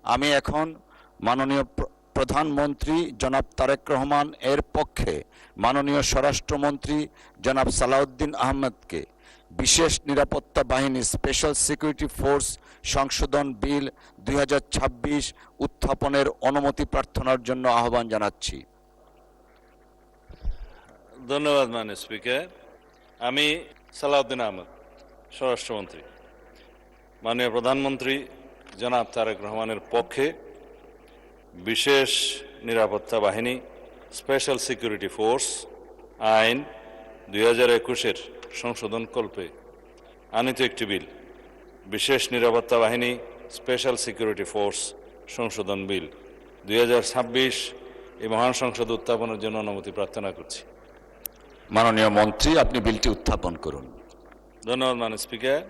আমি এখন মাননীয় প্রধানমন্ত্রী জনাব তারেক রহমান এর পক্ষে মাননীয় স্বরাষ্ট্রমন্ত্রী জনাব সালাউদ্দিন আহমেদকে বিশেষ নিরাপত্তা বাহিনী স্পেশাল সিকিউরিটি ফোর্স সংশোধন বিল 2026 উত্থাপনের অনুমতি প্রার্থনার জন্য আহ্বান জানাচ্ছি। ধন্যবাদ মাননীয় স্পিকার। আমি সালাউদ্দিন আহমেদ, স্বরাষ্ট্রমন্ত্রী, মাননীয় প্রধানমন্ত্রী জনাব তারেক রহমানের পক্ষে বিশেষ নিরাপত্তা বাহিনী স্পেশাল সিকিউরিটি ফোর্স আইন 2021-এর সংশোধনকল্পে আনিত একটি বিল, বিশেষ নিরাপত্তা বাহিনী স্পেশাল সিকিউরিটি ফোর্স সংশোধন বিল 2026 এই মহান সংসদে উত্থাপনের জন্য অনুমতি প্রার্থনা করছি। মাননীয় মন্ত্রী, আপনি বিলটি উত্থাপন করুন। ধন্যবাদ মাননীয় স্পিকার।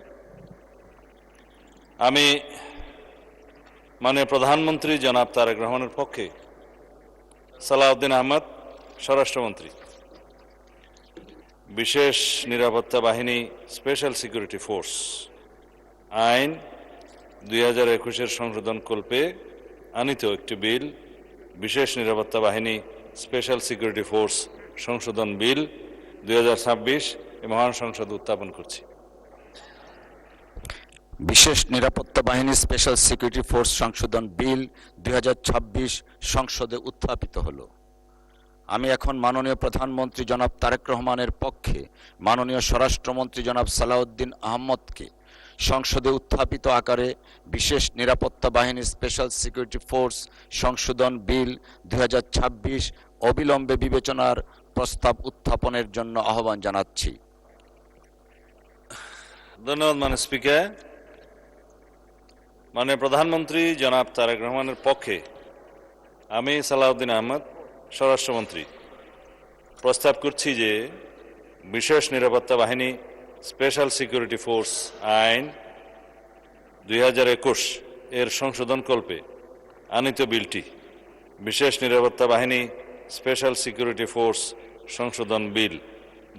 আমি মাননীয় প্রধানমন্ত্রী জনাব তারেক রহমানের পক্ষে সালাউদ্দিন আহমেদ, স্বরাষ্ট্রমন্ত্রী, বিশেষ নিরাপত্তা বাহিনী স্পেশাল সিকিউরিটি ফোর্স আইন 2021-এর সংশোধনকল্পে আনিত একটি বিল, বিশেষ নিরাপত্তা বাহিনী স্পেশাল সিকিউরিটি ফোর্স সংশোধন বিল 2026 এই মহান সংসদে উত্থাপন করছি। বিশেষ নিরাপত্তা বাহিনী স্পেশাল সিকিউরিটি ফোর্স সংশোধন বিল 2026 সংসদে উত্থাপিত হলো। আমি এখন মাননীয় প্রধানমন্ত্রী জনাব তারেক রহমানের পক্ষে মাননীয় স্বরাষ্ট্রমন্ত্রী জনাব সালাউদ্দিন আহমদকে সংসদে উত্থাপিত আকারে বিশেষ নিরাপত্তা বাহিনী স্পেশাল সিকিউরিটি ফোর্স সংশোধন বিল 2026 অবিলম্বে বিবেচনার প্রস্তাব উত্থাপনের জন্য আহ্বান জানাচ্ছি। ধন্যবাদ মাননীয় স্পিকার। মাননীয় প্রধানমন্ত্রী জনাব তারেক রহমানের পক্ষে আমি সালাউদ্দিন আহমেদ, স্বরাষ্ট্রমন্ত্রী, প্রস্তাব করছি যে বিশেষ নিরাপত্তা বাহিনী স্পেশাল সিকিউরিটি ফোর্স আইন 2021 এর সংশোধনকল্পে আনিত বিলটি, বিশেষ নিরাপত্তা বাহিনী স্পেশাল সিকিউরিটি ফোর্স সংশোধন বিল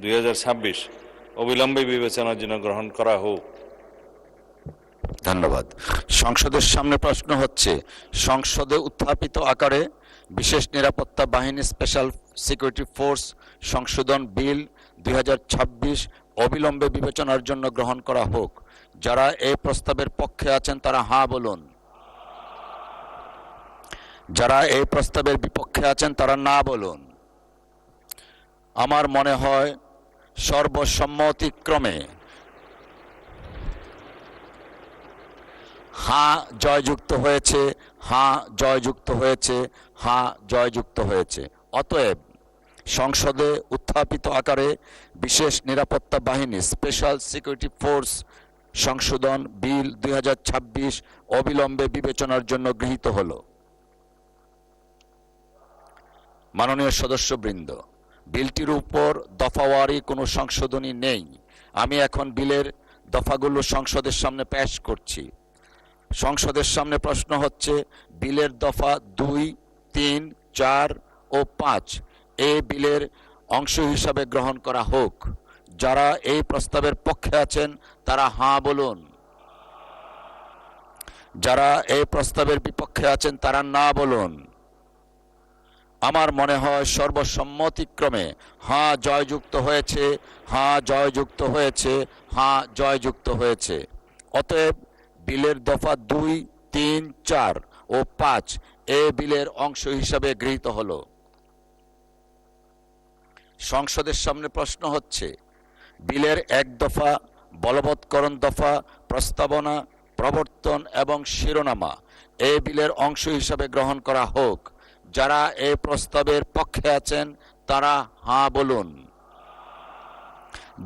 2026 অবিলম্বে বিবেচনার জন্য গ্রহণ করা হোক। ধন্যবাদ। সংসদের সামনে প্রশ্ন হচ্ছে, সংসদে উত্থাপিত আকারে বিশেষ নিরাপত্তা বাহিনী স্পেশাল সিকিউরিটি ফোর্স সংশোধন বিল 2026 অবিলম্বে বিবেচনার জন্য গ্রহণ করা হোক। যারা এই প্রস্তাবের পক্ষে আছেন তারা হাঁ বলুন। যারা এই প্রস্তাবের বিপক্ষে আছেন তারা না বলুন। আমার মনে হয় সর্বসম্মতিক্রমে হাঁ জয়যুক্ত হয়েছে, হাঁ জয়যুক্ত হয়েছে, হাঁ জয়যুক্ত হয়েছে। অতএব সংসদে উত্থাপিত আকারে বিশেষ নিরাপত্তা বাহিনী স্পেশাল সিকিউরিটি ফোর্স সংশোধন বিল 2026 অবিলম্বে বিবেচনার জন্য গৃহীত হলো। মাননীয় সদস্যবৃন্দ, বিলটির উপর দফাওয়ারি কোনো সংশোধনী নেই। আমি এখন বিলের দফাগুলো সংসদের সামনে পেশ করছি। সংসদের সামনে প্রশ্ন হচ্ছে, বিলের দফা 2, 3, 4 ও 5 এই বিলের অংশ হিসাবে গ্রহণ করা হোক। যারা এই প্রস্তাবের পক্ষে আছেন তারা হাঁ বলুন। যারা এই প্রস্তাবের বিপক্ষে আছেন তারা না বলুন। আমার মনে হয় সর্বসম্মতিক্রমে হাঁ জয়যুক্ত হয়েছে, হাঁ জয়যুক্ত হয়েছে, হাঁ জয়যুক্ত হয়েছে। অতএব বিলের দফা 2, 3, 4 ও 5 এ বিলের অংশ হিসাবে গৃহীত হলো। সংসদের সামনে প্রশ্ন হচ্ছে, বিলের 1 দফা, বলবৎকরণ দফা, প্রস্তাবনা, প্রবর্তন এবং শিরোনামা এই বিলের অংশ হিসাবে গ্রহণ করা হোক। যারা এই প্রস্তাবের পক্ষে আছেন তারা হাঁ বলুন।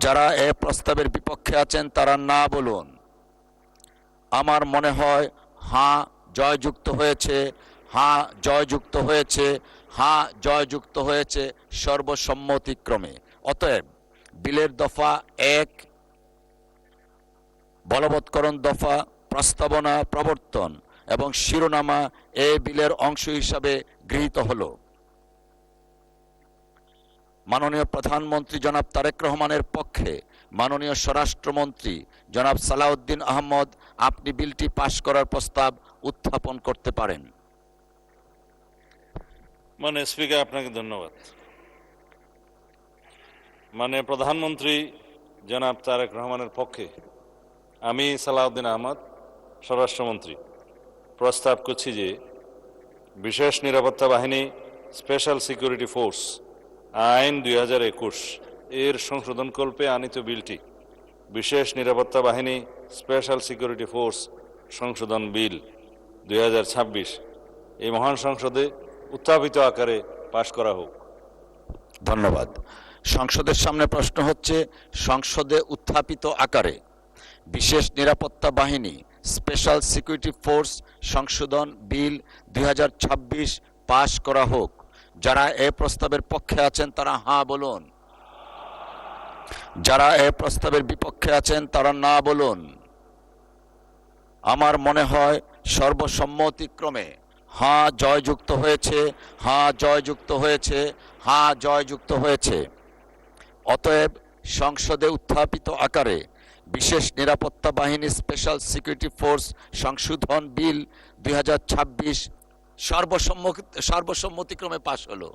যারা এই প্রস্তাবের বিপক্ষে আছেন তারা না বলুন। আমার মনে হয় হাঁ জয়যুক্ত হয়েছে, হাঁ জয়যুক্ত হয়েছে, হাঁ জয়যুক্ত হয়েছে সর্বসম্মতিক্রমে। অতএব বিলের দফা 1, বলবৎকরণ দফা, প্রস্তাবনা, প্রবর্তন এবং শিরোনামা এই বিলের অংশ হিসাবে গৃহীত হলো। মাননীয় প্রধানমন্ত্রী জনাব তারেক রহমানের পক্ষে মাননীয় স্বরাষ্ট্রমন্ত্রী জনাব সালাউদ্দিন আহমদ, আপনি বিলটি পাশ করার প্রস্তাব উত্থাপন করতে পারেন? মাননীয় স্পিকার, আপনাকে ধন্যবাদ। মাননীয় প্রধানমন্ত্রী জনাব তারেক রহমানের পক্ষে আমি সালাউদ্দিন আহমদ, স্বরাষ্ট্রমন্ত্রী, প্রস্তাব করছি যে বিশেষ নিরাপত্তা বাহিনী স্পেশাল সিকিউরিটি ফোর্স আইন 2021 এর সংশোধনকল্পে আনিত বিলটি বিশেষ নিরাপত্তা বাহিনী স্পেশাল সিকিউরিটি ফোর্স সংশোধন বিল 2026 এই মহান সংসদে উত্থাপিত আকারে পাশ করা হোক। ধন্যবাদ। সংসদের সামনে প্রশ্ন হচ্ছে, সংসদে উত্থাপিত আকারে বিশেষ নিরাপত্তা বাহিনী স্পেশাল সিকিউরিটি ফোর্স সংশোধন বিল 2026 পাশ করা হোক। যারা এই প্রস্তাবের পক্ষে আছেন তারা হ্যাঁ বলুন, যারা এই প্রস্তাবের বিপক্ষে আছেন তারা না বলুন। আমার মনে হয় সর্বসম্মতিক্রমে হ্যাঁ জয়যুক্ত হয়েছে, হ্যাঁ জয়যুক্ত হয়েছে, হ্যাঁ জয়যুক্ত হয়েছে। অতএব সংসদে উত্থাপিত আকারে বিশেষ নিরাপত্তা বাহিনী স্পেশাল সিকিউরিটি ফোর্স সংশোধন বিল 2026 সর্বসম্মতিক্রমে পাশ হলো।